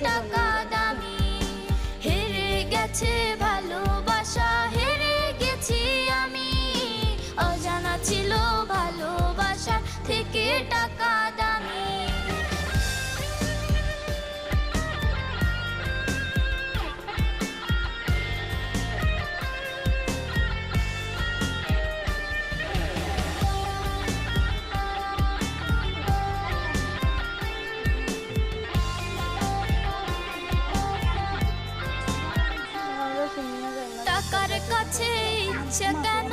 টাকা দামি। হেরে গেছে ভালোবাসা, হেরে গেছি আমি। অজানা ছিল ভালোবাসা থেকে টাকা দামি। টাকার কাছে ইচ্ছে কেন